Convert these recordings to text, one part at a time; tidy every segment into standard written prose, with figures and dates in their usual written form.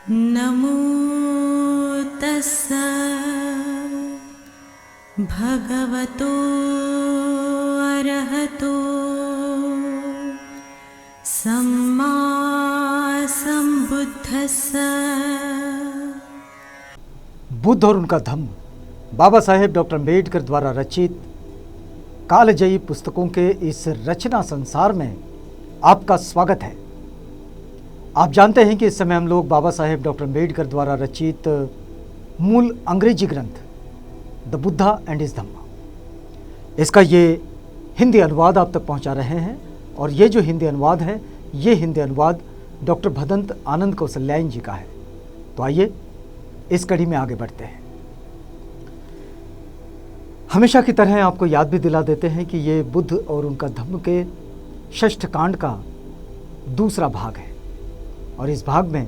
नमो तस्स भगवतो अरहतो सम्मा सम्बुद्धस्स। बुद्ध और उनका धम्म बाबा साहेब डॉक्टर अम्बेडकर द्वारा रचित कालजयी पुस्तकों के इस रचना संसार में आपका स्वागत है। आप जानते हैं कि इस समय हम लोग बाबा साहेब डॉक्टर अम्बेडकर द्वारा रचित मूल अंग्रेजी ग्रंथ द बुद्धा एंड हिज धम्मा, इसका ये हिंदी अनुवाद आप तक पहुंचा रहे हैं। और ये जो हिंदी अनुवाद है, ये हिंदी अनुवाद डॉक्टर भदंत आनंद कौशल्यायन जी का है। तो आइए इस कड़ी में आगे बढ़ते हैं। हमेशा की तरह आपको याद भी दिला देते हैं कि ये बुद्ध और उनका धम्म के षष्ठ कांड का दूसरा भाग है। और इस भाग में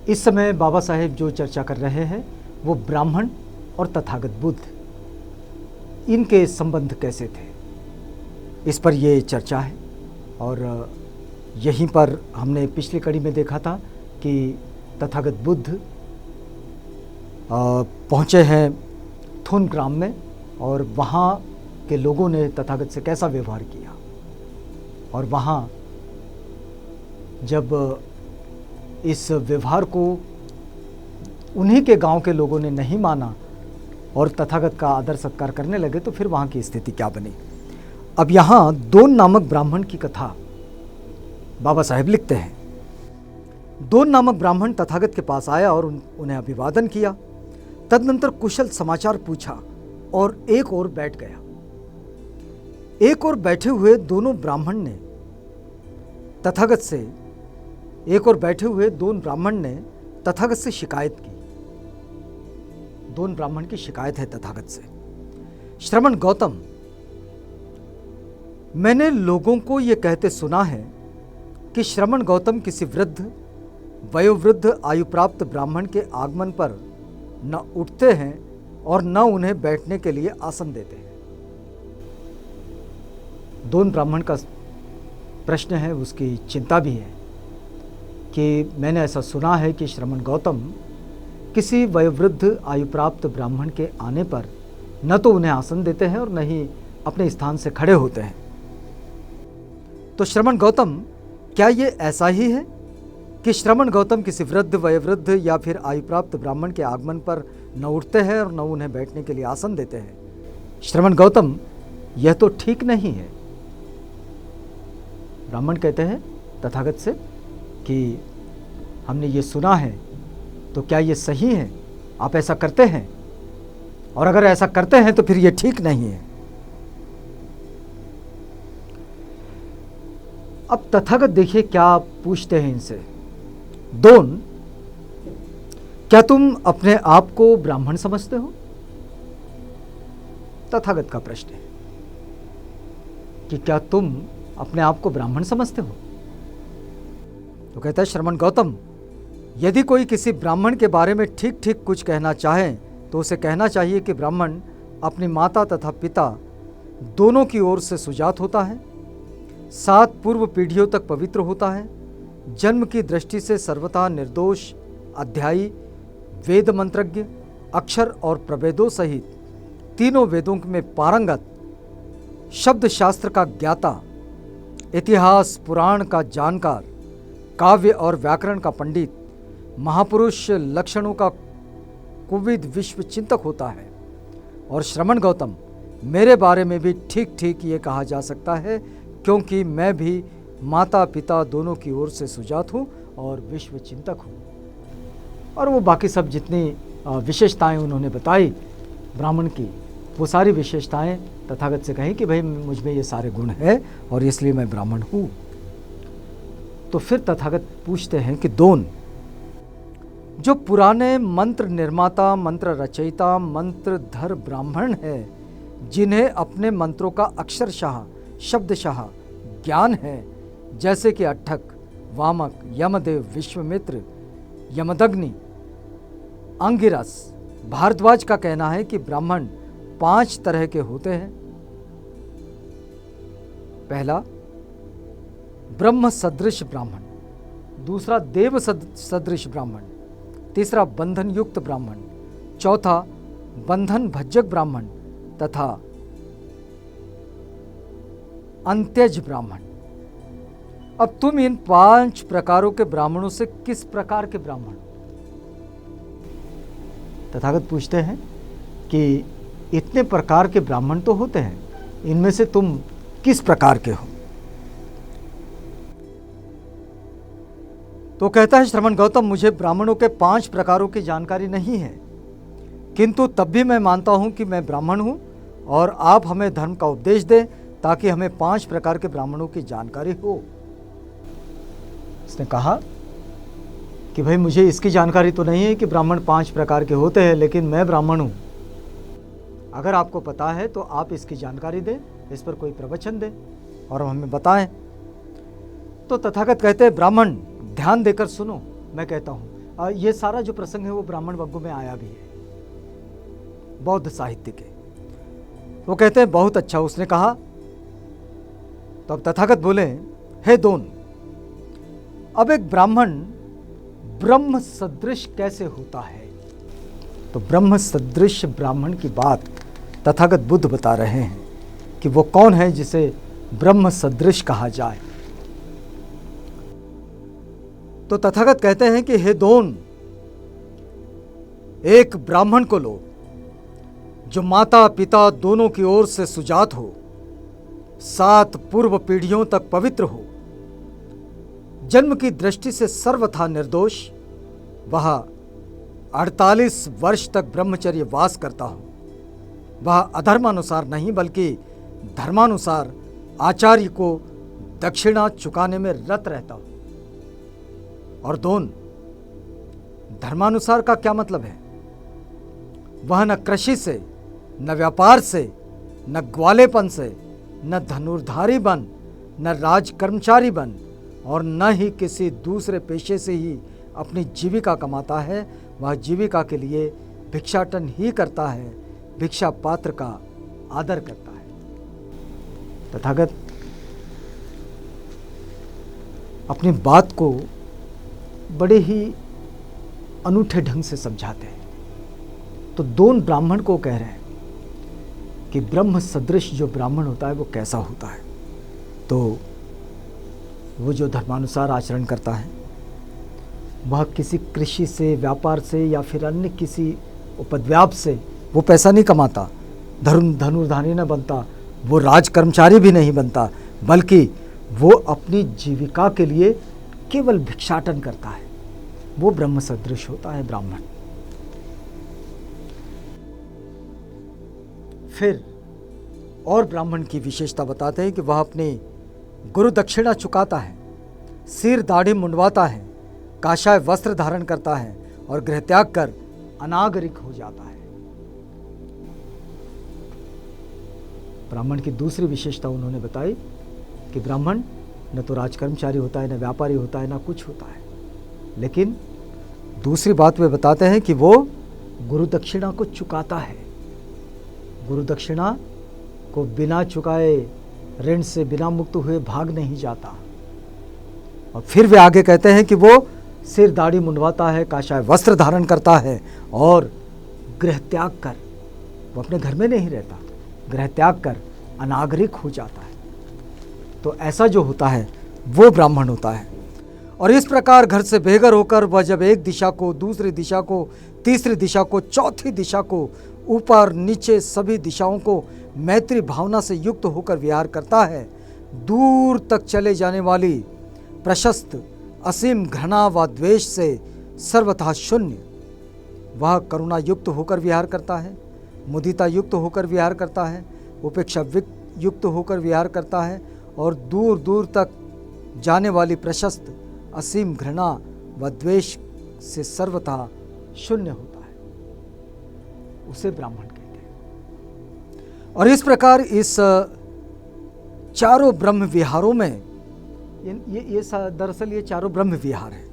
इस समय बाबा साहेब जो चर्चा कर रहे हैं वो ब्राह्मण और तथागत बुद्ध, इनके संबंध कैसे थे, इस पर ये चर्चा है। और यहीं पर हमने पिछली कड़ी में देखा था कि तथागत बुद्ध पहुँचे हैं थुन ग्राम में और वहाँ के लोगों ने तथागत से कैसा व्यवहार किया। और वहाँ जब इस व्यवहार को उन्हीं के गांव के लोगों ने नहीं माना और तथागत का आदर सत्कार करने लगे तो फिर वहाँ की स्थिति क्या बनी। अब यहाँ दोन नामक ब्राह्मण की कथा बाबा साहेब लिखते हैं। दोन नामक ब्राह्मण तथागत के पास आया और उन्हें अभिवादन किया। तदनंतर कुशल समाचार पूछा और एक ओर बैठ गया। एक ओर बैठे हुए दोनों ब्राह्मण ने तथागत से शिकायत की। दोन ब्राह्मण की शिकायत है तथागत से। श्रमण गौतम, मैंने लोगों को यह कहते सुना है कि श्रमण गौतम किसी वृद्ध वयोवृद्ध आयु प्राप्त ब्राह्मण के आगमन पर न उठते हैं और न उन्हें बैठने के लिए आसन देते हैं। दोन ब्राह्मण का प्रश्न है, उसकी चिंता भी है कि मैंने ऐसा सुना है कि श्रमण गौतम किसी वयोवृद्ध आयु प्राप्त ब्राह्मण के आने पर न तो उन्हें आसन देते हैं और न ही अपने स्थान से खड़े होते हैं। तो श्रमण गौतम, क्या ये ऐसा ही है कि श्रमण गौतम किसी वृद्ध वयोवृद्ध या फिर आयु प्राप्त ब्राह्मण के आगमन पर न उठते हैं और न उन्हें बैठने के लिए आसन देते हैं? श्रमण गौतम, यह तो ठीक नहीं है। ब्राह्मण कहते हैं तथागत से कि हमने ये सुना है, तो क्या ये सही है? आप ऐसा करते हैं? और अगर ऐसा करते हैं तो फिर ये ठीक नहीं है। अब तथागत देखिए क्या पूछते हैं इनसे। दोन, क्या तुम अपने आप को ब्राह्मण समझते हो? तथागत का प्रश्न है कि क्या तुम अपने आप को ब्राह्मण समझते हो? तो कहता है श्रमण गौतम, यदि कोई किसी ब्राह्मण के बारे में ठीक ठीक कुछ कहना चाहे तो उसे कहना चाहिए कि ब्राह्मण अपनी माता तथा पिता दोनों की ओर से सुजात होता है, 7 पूर्व पीढ़ियों तक पवित्र होता है, जन्म की दृष्टि से सर्वथा निर्दोष, अध्यायी, वेद मंत्रज्ञ, अक्षर और प्रभेदों सहित तीनों वेदों में पारंगत, शब्द शास्त्र का ज्ञाता, इतिहास पुराण का जानकार, काव्य और व्याकरण का पंडित, महापुरुष लक्षणों का कुविद विश्व चिंतक होता है। और श्रमण गौतम, मेरे बारे में भी ठीक ठीक ये कहा जा सकता है, क्योंकि मैं भी माता पिता दोनों की ओर से सुजात हूँ और विश्व चिंतक हूँ। और वो बाकी सब जितनी विशेषताएं उन्होंने बताई ब्राह्मण की, वो सारी विशेषताएं तथागत से कहीं कि भाई मुझ में ये सारे गुण हैं और इसलिए मैं ब्राह्मण हूँ। तो फिर तथागत पूछते हैं कि दोन, जो पुराने मंत्र निर्माता, मंत्र रचयिता, मंत्रधर ब्राह्मण हैं, जिन्हें अपने मंत्रों का अक्षरशाह शब्दशाह ज्ञान है, जैसे कि अट्ठक, वामक, यमदेव, विश्वामित्र, यमदग्नि, अंगिरस, भारद्वाज का कहना है कि ब्राह्मण 5 तरह के होते हैं। पहला, ब्रह्म सदृश ब्राह्मण, दूसरा देव सदृश ब्राह्मण, तीसरा बंधन युक्त ब्राह्मण, चौथा बंधन भज्जक ब्राह्मण तथा अंत्यज ब्राह्मण। अब तुम इन 5 प्रकारों के ब्राह्मणों से किस प्रकार के ब्राह्मण? तथागत पूछते हैं कि इतने प्रकार के ब्राह्मण तो होते हैं, इनमें से तुम किस प्रकार के हो? तो कहता है श्रमण गौतम, मुझे ब्राह्मणों के 5 प्रकारों की जानकारी नहीं है, किंतु तब भी मैं मानता हूं कि मैं ब्राह्मण हूं और आप हमें धर्म का उपदेश दें ताकि हमें 5 प्रकार के ब्राह्मणों की जानकारी हो। उसने कहा कि भाई मुझे इसकी जानकारी तो नहीं है कि ब्राह्मण 5 प्रकार के होते हैं, लेकिन मैं ब्राह्मण हूं, अगर आपको पता है तो आप इसकी जानकारी दें, इस पर कोई प्रवचन दें और हमें बताएं। तो तथागत कहते हैं, ब्राह्मण ध्यान देकर सुनो, मैं कहता हूं। ये सारा जो प्रसंग है वो ब्राह्मण वर्गों में आया भी है, बौद्ध साहित्य के। वो कहते हैं बहुत अच्छा। उसने कहा, तो अब तथागत बोले, हे दोन, अब एक ब्राह्मण ब्रह्म सदृश कैसे होता है? तो ब्रह्म सदृश ब्राह्मण की बात तथागत बुद्ध बता रहे हैं कि वो कौन है जिसे ब्रह्म सदृश कहा जाए। तो तथागत कहते हैं कि हे दोन, एक ब्राह्मण को लो जो माता पिता दोनों की ओर से सुजात हो, 7 पूर्व पीढ़ियों तक पवित्र हो, जन्म की दृष्टि से सर्वथा निर्दोष, वह 48 वर्ष तक ब्रह्मचर्य वास करता हो, वह अधर्मानुसार नहीं बल्कि धर्मानुसार आचार्य को दक्षिणा चुकाने में रत रहता हो। और दोन, धर्मानुसार का क्या मतलब है? वह न कृषि से, न व्यापार से, न ग्वालेपन से, न धनुर्धारी बन, न राज कर्मचारी बन और न ही किसी दूसरे पेशे से ही अपनी जीविका कमाता है। वह जीविका के लिए भिक्षाटन ही करता है, भिक्षा पात्र का आदर करता है। तथागत अपनी बात को बड़े ही अनूठे ढंग से समझाते हैं। तो दोन ब्राह्मण को कह रहे हैं कि ब्रह्म सदृश जो ब्राह्मण होता है वो कैसा होता है? तो वो जो धर्मानुसार आचरण करता है, वह किसी कृषि से, व्यापार से या फिर अन्य किसी उपद्व्याप से वो पैसा नहीं कमाता, धनुर्धारी न बनता, वो राज कर्मचारी भी नहीं बनता, बल्कि वो अपनी जीविका के लिए केवल भिक्षाटन करता है। वो ब्रह्म सदृश होता है ब्राह्मण। फिर और ब्राह्मण की विशेषता बताते हैं कि वह अपनी गुरु दक्षिणा चुकाता है, सिर दाढ़ी मुंडवाता है, काशाय वस्त्र धारण करता है और गृह त्याग कर अनागरिक हो जाता है। ब्राह्मण की दूसरी विशेषता उन्होंने बताई कि ब्राह्मण न तो राजकर्मचारी होता है, न व्यापारी होता है, न कुछ होता है, लेकिन दूसरी बात वे बताते हैं कि वो गुरु दक्षिणा को चुकाता है। गुरु दक्षिणा को बिना चुकाए, ऋण से बिना मुक्त हुए भाग नहीं जाता। और फिर वे आगे कहते हैं कि वो सिर दाढ़ी मुंडवाता है, काशाय वस्त्र धारण करता है और गृह त्याग कर, वो अपने घर में नहीं रहता, गृह त्याग कर अनागरिक हो जाता है। तो ऐसा जो होता है वो ब्राह्मण होता है। और इस प्रकार घर से बेघर होकर वह जब एक दिशा को, दूसरी दिशा को, तीसरी दिशा को, चौथी दिशा को, ऊपर नीचे सभी दिशाओं को मैत्री भावना से युक्त होकर विहार करता है, दूर तक चले जाने वाली प्रशस्त असीम घृणा व द्वेष से सर्वथा शून्य, वह करुणा युक्त होकर विहार करता है, मुदिता युक्त होकर विहार करता है, उपेक्षा युक्त होकर विहार करता है और दूर दूर तक जाने वाली प्रशस्त असीम घृणा व द्वेष से सर्वथा शून्य होता है, उसे ब्राह्मण कहते हैं। और इस प्रकार इस चारों ब्रह्म विहारों में ये दरअसल ये चारों ब्रह्म विहार है।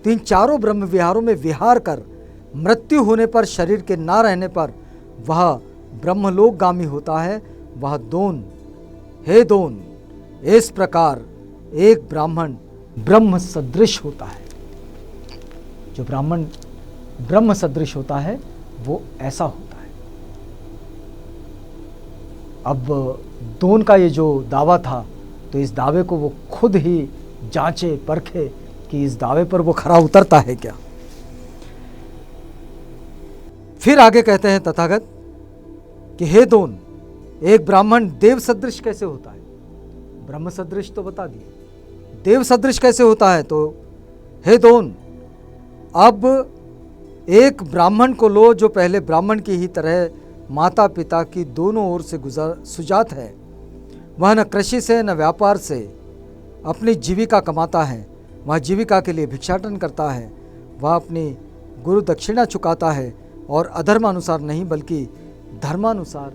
तो इन चारों ब्रह्म विहारों में विहार कर मृत्यु होने पर, शरीर के ना रहने पर वह ब्रह्मलोकगामी होता है। वह दोन, हे दोन, इस प्रकार एक ब्राह्मण ब्रह्म सदृश होता है। जो ब्राह्मण ब्रह्म सदृश होता है वो ऐसा होता है। अब दोन का ये जो दावा था, तो इस दावे को वो खुद ही जांचे परखे कि इस दावे पर वो खरा उतरता है क्या। फिर आगे कहते हैं तथागत कि हे दोन, एक ब्राह्मण देव सदृश कैसे होता है? ब्रह्म सदृश तो बता दिए, देव सदृश कैसे होता है? तो हे दोन, अब एक ब्राह्मण को लो जो पहले ब्राह्मण की ही तरह माता पिता की दोनों ओर से सुजात है। वह न कृषि से न व्यापार से अपनी जीविका कमाता है, वह जीविका के लिए भिक्षाटन करता है। वह अपनी गुरु दक्षिणा चुकाता है और अधर्मानुसार नहीं बल्कि धर्मानुसार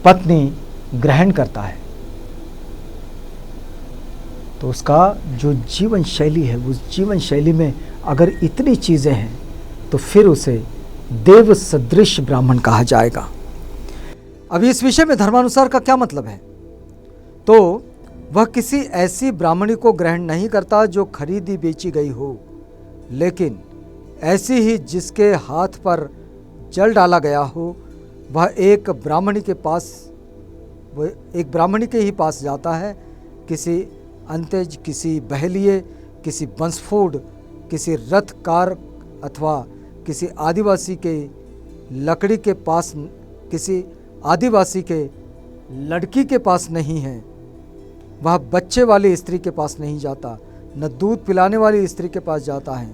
पत्नी ग्रहण करता है। तो उसका जो जीवन शैली है, उस जीवन शैली में अगर इतनी चीज़ें हैं तो फिर उसे देव सदृश ब्राह्मण कहा जाएगा। अब इस विषय में धर्मानुसार का क्या मतलब है? तो वह किसी ऐसी ब्राह्मणी को ग्रहण नहीं करता जो खरीदी बेची गई हो, लेकिन ऐसी ही जिसके हाथ पर जल डाला गया हो। वह एक ब्राह्मणी के ही पास जाता है, किसी अंत्यज, किसी बहलिए, किसी बंसफोड़, किसी रथकार अथवा किसी आदिवासी के लकड़ी के पास, किसी आदिवासी के लड़की के पास नहीं है। वह बच्चे वाली स्त्री के पास नहीं जाता, न दूध पिलाने वाली स्त्री के पास जाता है,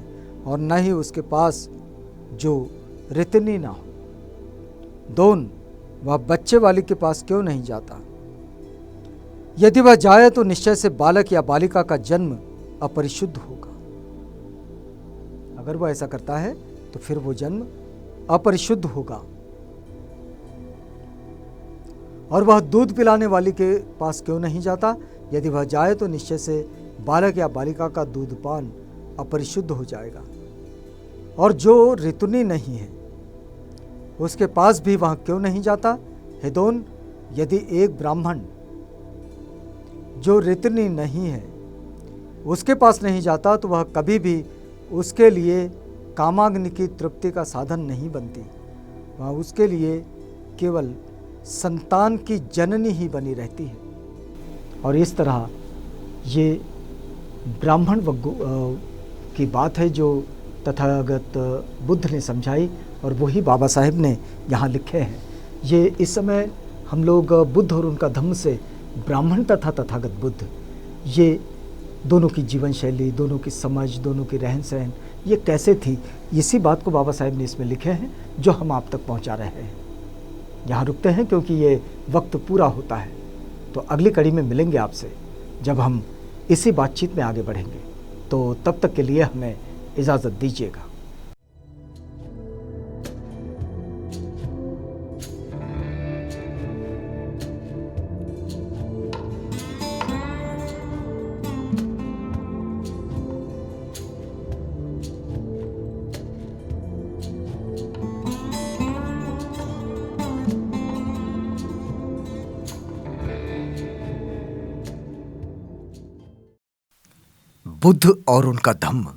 और न ही उसके पास जो रितनी ना हो। दोन, वह बच्चे वाली के पास क्यों नहीं जाता? यदि वह जाए तो निश्चय से बालक या बालिका का जन्म अपरिशुद्ध होगा। अगर वह ऐसा करता है तो फिर वो जन्म अपरिशुद्ध होगा। और वह दूध पिलाने वाली के पास क्यों नहीं जाता? यदि वह जाए तो निश्चय से बालक या बालिका का दूधपान अपरिशुद्ध हो जाएगा। और जो ऋतुनी नहीं है उसके पास भी वह क्यों नहीं जाता? हे दोन, यदि एक ब्राह्मण जो ऋतुनी नहीं है उसके पास नहीं जाता तो वह कभी भी उसके लिए कामाग्नि की तृप्ति का साधन नहीं बनती। वह उसके लिए केवल संतान की जननी ही बनी रहती है। और इस तरह ये ब्राह्मण की बात है जो तथागत बुद्ध ने समझाई, और वही बाबा साहेब ने यहाँ लिखे हैं। ये इस समय हम लोग बुद्ध और उनका धम्म से ब्राह्मण तथा तथागत बुद्ध, ये दोनों की जीवन शैली, दोनों की समझ, दोनों की रहन सहन ये कैसे थी, इसी बात को बाबा साहेब ने इसमें लिखे हैं जो हम आप तक पहुंचा रहे हैं। यहाँ रुकते हैं क्योंकि ये वक्त पूरा होता है। तो अगली कड़ी में मिलेंगे आपसे जब हम इसी बातचीत में आगे बढ़ेंगे। तो तब तक के लिए हमें इजाज़त दीजिएगा। बुद्ध और उनका धम्म।